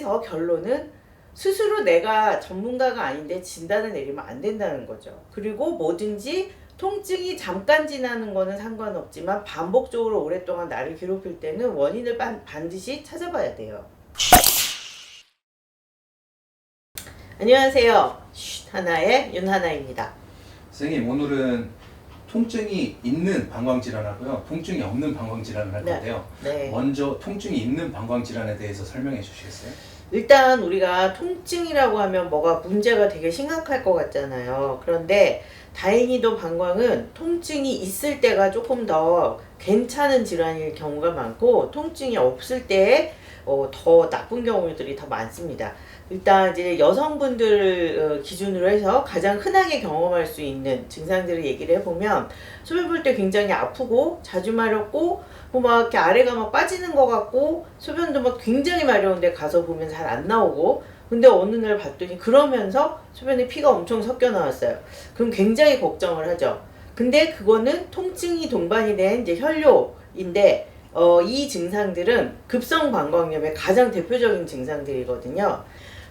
여기에서 결론은 스스로 내가 전문가가 아닌데 진단을 내리면 안 된다는 거죠. 그리고 뭐든지 통증이 잠깐 지나는 거는 상관없지만 반복적으로 오랫동안 나를 괴롭힐 때는 원인을 반드시 찾아봐야 돼요. 안녕하세요. 하나의 윤하나입니다. 선생님, 오늘은 통증이 있는 방광질환하고요, 통증이 없는 방광질환을 할 건데요. 네. 먼저 통증이 있는 방광질환에 대해서 설명해 주시겠어요? 일단 우리가 통증이라고 하면 뭐가 문제가 되게 심각할 것 같잖아요. 그런데 다행히도 방광은 통증이 있을 때가 조금 더 괜찮은 질환일 경우가 많고, 통증이 없을 때에 더 나쁜 경우들이 더 많습니다. 일단 이제 여성분들 기준으로 해서 가장 흔하게 경험할 수 있는 증상들을 얘기를 해보면, 소변 볼 때 굉장히 아프고 자주 마렵고 뭐 막 이렇게 아래가 막 빠지는 것 같고, 소변도 막 굉장히 마려운데 가서 보면 잘 안 나오고, 근데 어느 날 봤더니 그러면서 소변에 피가 엄청 섞여 나왔어요. 그럼 굉장히 걱정을 하죠. 근데 그거는 통증이 동반이 된 이제 혈뇨인데, 이 증상들은 급성 방광염의 가장 대표적인 증상들이거든요.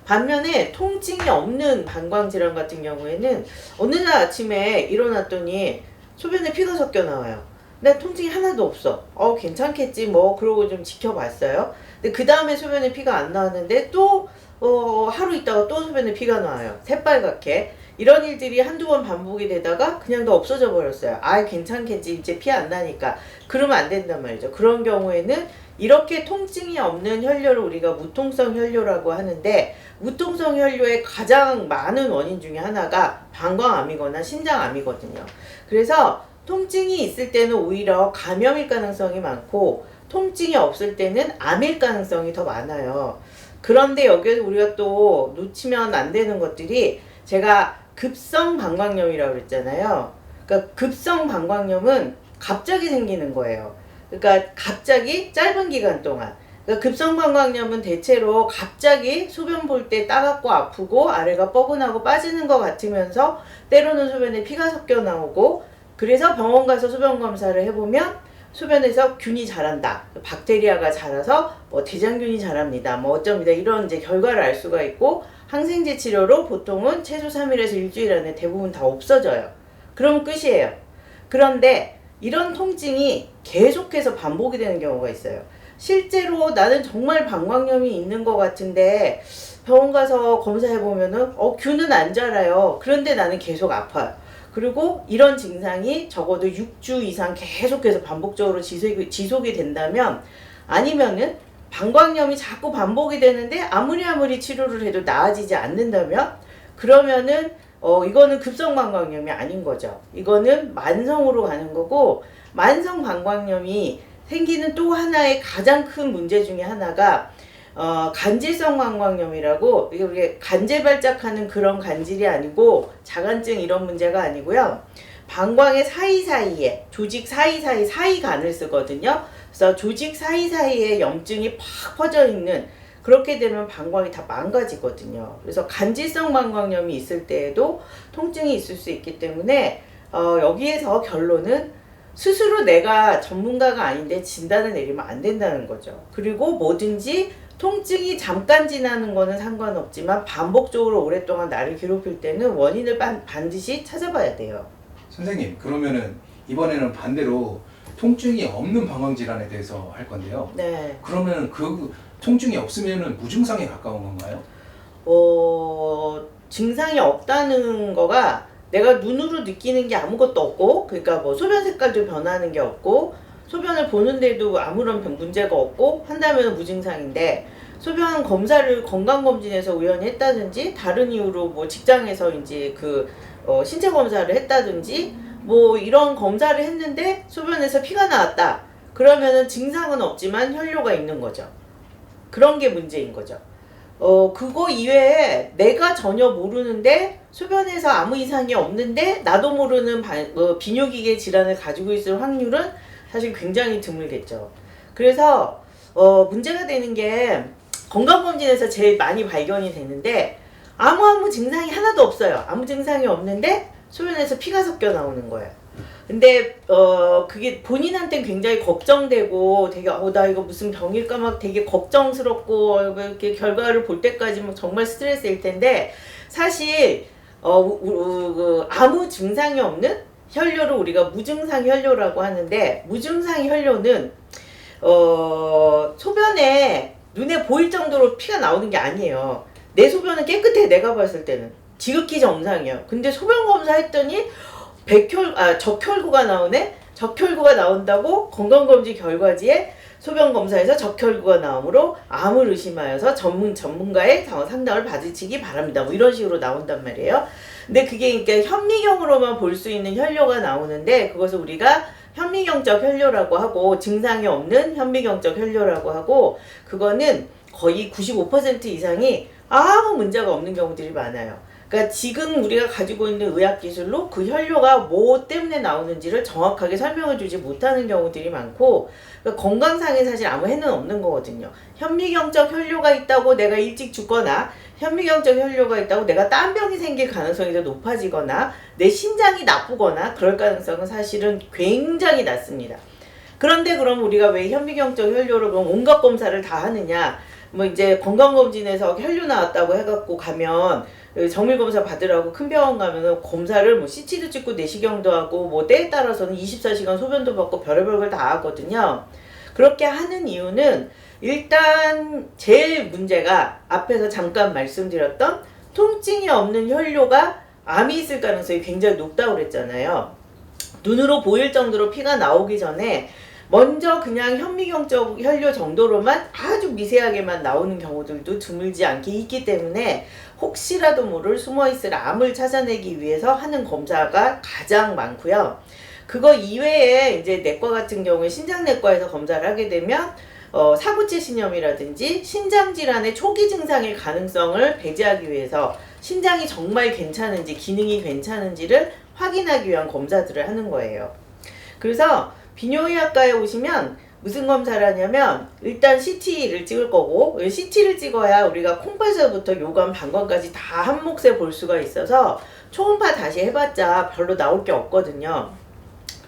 반면에 통증이 없는 방광질환 같은 경우에는 어느 날 아침에 일어났더니 소변에 피가 섞여 나와요. 근데 통증이 하나도 없어. 괜찮겠지 뭐 그러고 좀 지켜봤어요. 근데 그 다음에 소변에 피가 안 나왔는데 또 하루 있다가 또 소변에 피가 나와요. 새빨갛게. 이런 일들이 한두 번 반복이 되다가 그냥 다 없어져 버렸어요. 괜찮겠지, 이제 피 안 나니까. 그러면 안 된단 말이죠. 그런 경우에는 이렇게 통증이 없는 혈뇨를 우리가 무통성 혈뇨라고 하는데, 무통성 혈뇨의 가장 많은 원인 중에 하나가 방광암이거나 신장암이거든요. 그래서 통증이 있을 때는 오히려 감염일 가능성이 많고, 통증이 없을 때는 암일 가능성이 더 많아요. 그런데 여기에서 우리가 또 놓치면 안 되는 것들이, 제가 급성 방광염이라고 그랬잖아요. 그러니까 급성 방광염은 갑자기 생기는 거예요. 그러니까 갑자기 짧은 기간 동안. 그러니까 급성 방광염은 대체로 갑자기 소변 볼 때 따갑고 아프고 아래가 뻐근하고 빠지는 것 같으면서 때로는 소변에 피가 섞여 나오고, 그래서 병원 가서 소변 검사를 해보면 소변에서 균이 자란다, 박테리아가 자라서 뭐 대장균이 자랍니다, 뭐 어쩝니다, 이런 이제 결과를 알 수가 있고, 항생제 치료로 보통은 최소 3일에서 일주일 안에 대부분 다 없어져요. 그러면 끝이에요. 그런데 이런 통증이 계속해서 반복이 되는 경우가 있어요. 실제로 나는 정말 방광염이 있는 것 같은데 병원 가서 검사해보면은 균은 안 자라요. 그런데 나는 계속 아파요. 그리고 이런 증상이 적어도 6주 이상 계속해서 반복적으로 지속이 된다면, 아니면은 방광염이 자꾸 반복이 되는데 아무리 치료를 해도 나아지지 않는다면, 그러면은 이거는 급성 방광염이 아닌 거죠. 이거는 만성으로 가는 거고, 만성 방광염이 생기는 또 하나의 가장 큰 문제 중에 하나가 간질성 방광염이라고, 이게 간질 발작하는 그런 간질이 아니고 자간증 이런 문제가 아니고요. 방광의 사이사이에, 조직 사이간을 쓰거든요. 그래서 조직 사이사이에 염증이 팍 퍼져 있는, 그렇게 되면 방광이 다 망가지거든요. 그래서 간질성 방광염이 있을 때에도 통증이 있을 수 있기 때문에 여기에서 결론은 스스로 내가 전문가가 아닌데 진단을 내리면 안 된다는 거죠. 그리고 뭐든지 통증이 잠깐 지나는 거는 상관없지만 반복적으로 오랫동안 나를 괴롭힐 때는 원인을 반드시 찾아봐야 돼요. 선생님, 그러면은 이번에는 반대로 통증이 없는 방광질환에 대해서 할 건데요. 네. 그러면 그 통증이 없으면은 무증상에 가까운 건가요? 증상이 없다는 거가 내가 눈으로 느끼는 게 아무것도 없고, 그러니까 뭐 소변 색깔도 변하는 게 없고, 소변을 보는데도 아무런 문제가 없고 한다면 무증상인데, 소변 검사를 건강검진에서 우연히 했다든지, 다른 이유로 뭐 직장에서 이제 신체 검사를 했다든지, 뭐 이런 검사를 했는데 소변에서 피가 나왔다. 그러면은 증상은 없지만 혈뇨가 있는 거죠. 그런 게 문제인 거죠. 그거 이외에 내가 전혀 모르는데 소변에서 아무 이상이 없는데 나도 모르는 비뇨기계 질환을 가지고 있을 확률은 사실 굉장히 드물겠죠. 그래서 문제가 되는 게, 건강검진에서 제일 많이 발견이 되는데 아무 증상이 하나도 없어요. 아무 증상이 없는데 소변에서 피가 섞여 나오는 거예요. 근데 그게 본인한테는 굉장히 걱정되고 되게 나 이거 무슨 병일까 막 되게 걱정스럽고 이렇게 결과를 볼 때까지 막 정말 스트레스일 텐데 사실 아무 증상이 없는 혈뇨를 우리가 무증상 혈뇨라고 하는데 무증상 혈뇨는 소변에 눈에 보일 정도로 피가 나오는 게 아니에요. 내 소변은 깨끗해 내가 봤을 때는 지극히 정상이에요. 근데 소변 검사했더니 적혈구가 나오네? 적혈구가 나온다고 건강검진 결과지에 소변 검사에서 적혈구가 나오므로 암을 의심하여서 전문가의 상담을 받으시기 바랍니다. 뭐 이런 식으로 나온단 말이에요. 근데 그게 그러니까 현미경으로만 볼 수 있는 혈뇨가 나오는데 그것을 우리가 현미경적 혈뇨라고 하고 증상이 없는 현미경적 혈뇨라고 하고 그거는 거의 95% 이상이 아무 문제가 없는 경우들이 많아요. 그러니까 지금 우리가 가지고 있는 의학 기술로 그 혈뇨가 뭐 때문에 나오는지를 정확하게 설명해 주지 못하는 경우들이 많고 그러니까 건강상에 사실 아무 해는 없는 거거든요. 현미경적 혈뇨가 있다고 내가 일찍 죽거나 현미경적 혈뇨가 있다고 내가 딴 병이 생길 가능성이 더 높아지거나 내 신장이 나쁘거나 그럴 가능성은 사실은 굉장히 낮습니다. 그런데 그럼 우리가 왜 현미경적 혈뇨를 그럼 온갖 검사를 다 하느냐? 뭐 이제 건강검진에서 혈뇨 나왔다고 해갖고 가면 정밀검사 받으라고 큰 병원 가면은 검사를 뭐 CT도 찍고 내시경도 하고 뭐 때에 따라서는 24시간 소변도 받고 별의별 걸 다 하거든요. 그렇게 하는 이유는 일단 제일 문제가 앞에서 잠깐 말씀드렸던 통증이 없는 혈뇨가 암이 있을 가능성이 굉장히 높다고 그랬잖아요. 눈으로 보일 정도로 피가 나오기 전에 먼저 그냥 현미경적 혈뇨 정도로만 아주 미세하게만 나오는 경우들도 드물지 않게 있기 때문에 혹시라도 모를 숨어있을 암을 찾아내기 위해서 하는 검사가 가장 많고요. 그거 이외에 이제 내과 같은 경우에 신장내과에서 검사를 하게 되면 사구체 신염이라든지 신장질환의 초기 증상일 가능성을 배제하기 위해서 신장이 정말 괜찮은지 기능이 괜찮은지를 확인하기 위한 검사들을 하는 거예요. 그래서 비뇨의학과에 오시면 무슨 검사를 하냐면 일단 CT를 찍을 거고 CT를 찍어야 우리가 콩팥에서부터 요관 방광까지 다 한 몫에 볼 수가 있어서 초음파 다시 해봤자 별로 나올 게 없거든요.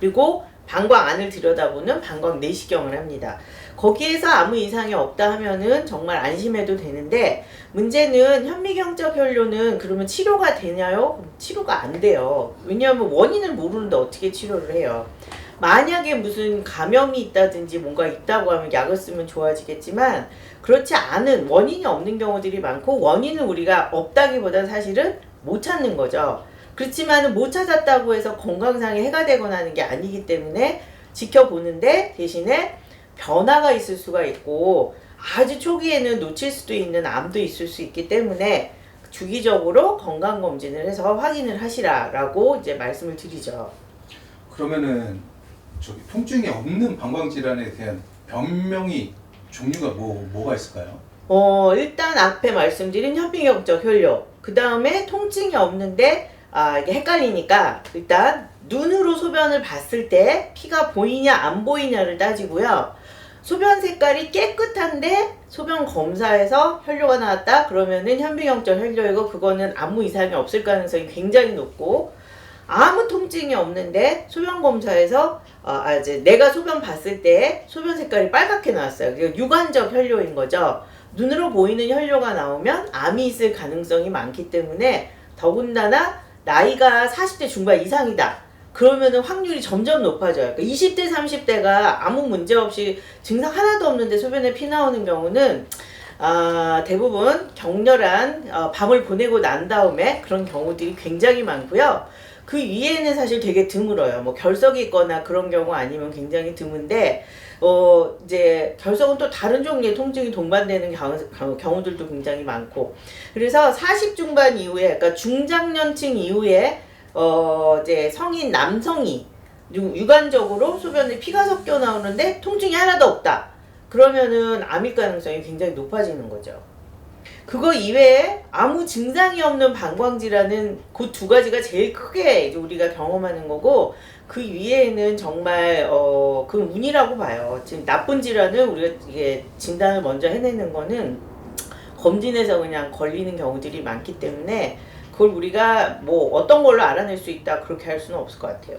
그리고 방광 안을 들여다보는 방광 내시경을 합니다. 거기에서 아무 이상이 없다 하면은 정말 안심해도 되는데 문제는 현미경적 혈뇨는 그러면 치료가 되냐요? 치료가 안 돼요. 왜냐하면 원인을 모르는데 어떻게 치료를 해요. 만약에 무슨 감염이 있다든지 뭔가 있다고 하면 약을 쓰면 좋아지겠지만 그렇지 않은 원인이 없는 경우들이 많고 원인은 우리가 없다기보다는 사실은 못 찾는 거죠. 그렇지만 못 찾았다고 해서 건강상에 해가 되거나 하는 게 아니기 때문에 지켜보는데 대신에 변화가 있을 수가 있고 아주 초기에는 놓칠 수도 있는 암도 있을 수 있기 때문에 주기적으로 건강검진을 해서 확인을 하시라라고 이제 말씀을 드리죠. 그러면은 저기 통증이 없는 방광질환에 대한 변명이 종류가 뭐가 있을까요? 일단 앞에 말씀드린 현미경적 혈뇨 그 다음에 통증이 없는데 이게 헷갈리니까 일단 눈으로 소변을 봤을 때 피가 보이냐 안 보이냐를 따지고요. 소변 색깔이 깨끗한데 소변 검사에서 혈뇨가 나왔다 그러면은 현미경적 혈뇨이고 그거는 아무 이상이 없을 가능성이 굉장히 높고 아무 통증이 없는데 소변 검사에서 이제 내가 소변 봤을 때 소변 색깔이 빨갛게 나왔어요. 그게 유관적 혈뇨인 거죠. 눈으로 보이는 혈뇨가 나오면 암이 있을 가능성이 많기 때문에 더군다나 나이가 40대 중반 이상이다. 그러면은 확률이 점점 높아져요. 그러니까 20대, 30대가 아무 문제 없이 증상 하나도 없는데 소변에 피 나오는 경우는 대부분 격렬한 밤을 보내고 난 다음에 그런 경우들이 굉장히 많고요. 그 위에는 사실 되게 드물어요. 뭐 결석이 있거나 그런 경우 아니면 굉장히 드문데 이제 결석은 또 다른 종류의 통증이 동반되는 경우들도 굉장히 많고 그래서 40 중반 이후에 그러니까 중장년층 이후에 이제 성인 남성이 유관적으로 소변에 피가 섞여 나오는데 통증이 하나도 없다. 그러면은 암일 가능성이 굉장히 높아지는 거죠. 그거 이외에 아무 증상이 없는 방광질환은 그 두 가지가 제일 크게 이제 우리가 경험하는 거고 그 위에는 정말 그 운이라고 봐요. 지금 나쁜 질환을 우리가 이게 진단을 먼저 해내는 거는 검진에서 그냥 걸리는 경우들이 많기 때문에 그걸 우리가 뭐 어떤 걸로 알아낼 수 있다 그렇게 할 수는 없을 것 같아요.